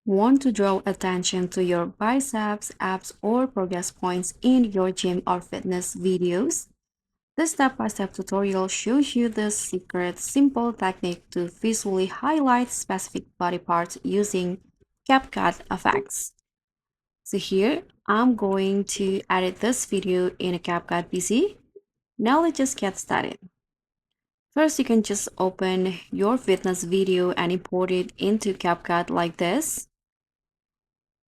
Want to draw attention to your biceps, abs, or progress points in your gym or fitness videos? This step-by-step tutorial shows you the secret, simple technique to visually highlight specific body parts using CapCut effects. So here, I'm going to edit this video in a CapCut PC. Now let's just get started. First, you can just open your fitness video and import it into CapCut like this.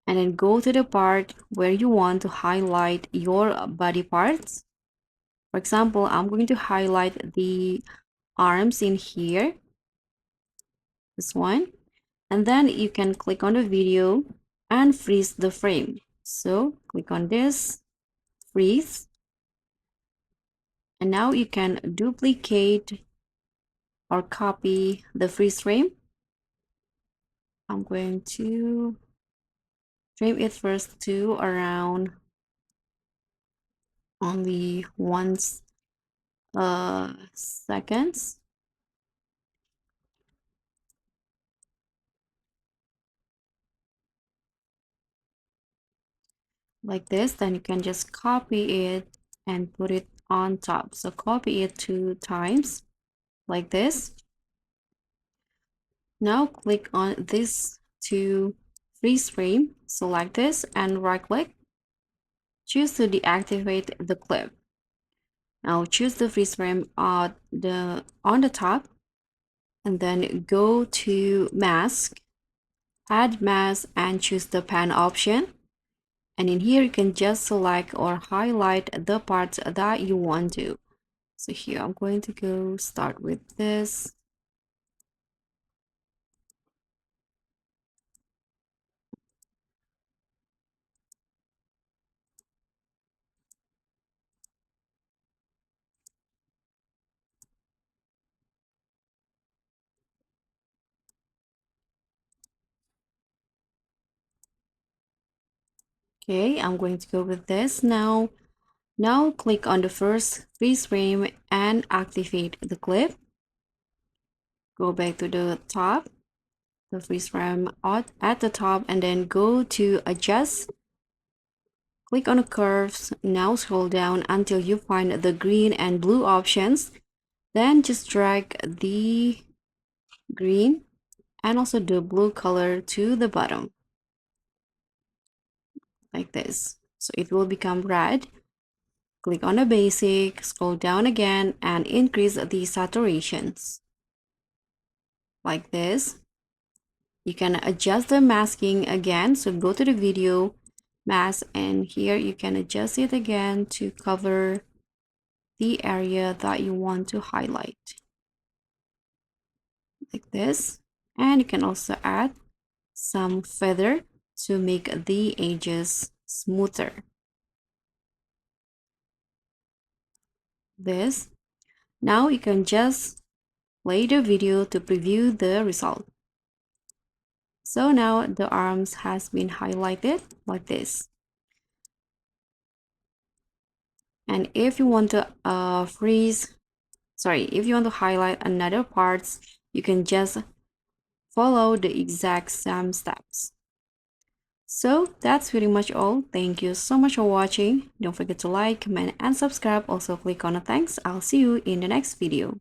And then go to the part where you want to highlight your body parts. For example, I'm going to highlight the arms in here, this one, and then you can click on the video and freeze the frame. So click on this, freeze, and now you can duplicate or copy the freeze frame. I'm going to frame it first to around only 1 seconds. Like this, then you can just copy it and put it on top. So copy it 2 times like this. Now click on this to freeze frame, select this and right click. Choose to deactivate the clip. Now choose the freeze frame on the top and then go to mask, add mask and choose the pen option. And in here, you can just select or highlight the parts that you want to. So here, I'm going to go start with this. Okay, I'm going to go with this now. Now click on the first freeze frame and activate the clip. Go back to the top, the freeze frame at the top, and then go to adjust. Click on the curves. Now scroll down until you find the green and blue options. Then just drag the green and also the blue color to the bottom like this. So it will become red. Click on the basic, scroll down again and increase the saturations like this. You can adjust the masking again. So go to the video, mask, and here you can adjust it again to cover the area that you want to highlight like this. And you can also add some feather to make the edges smoother. This. Now you can just play the video to preview the result. So now the arms has been highlighted like this. And if you want to if you want to highlight another parts, you can just follow the exact same steps. So that's pretty much all. Thank you so much for watching. Don't forget to like, comment, and subscribe. Also click on the thanks. I'll see you in the next video.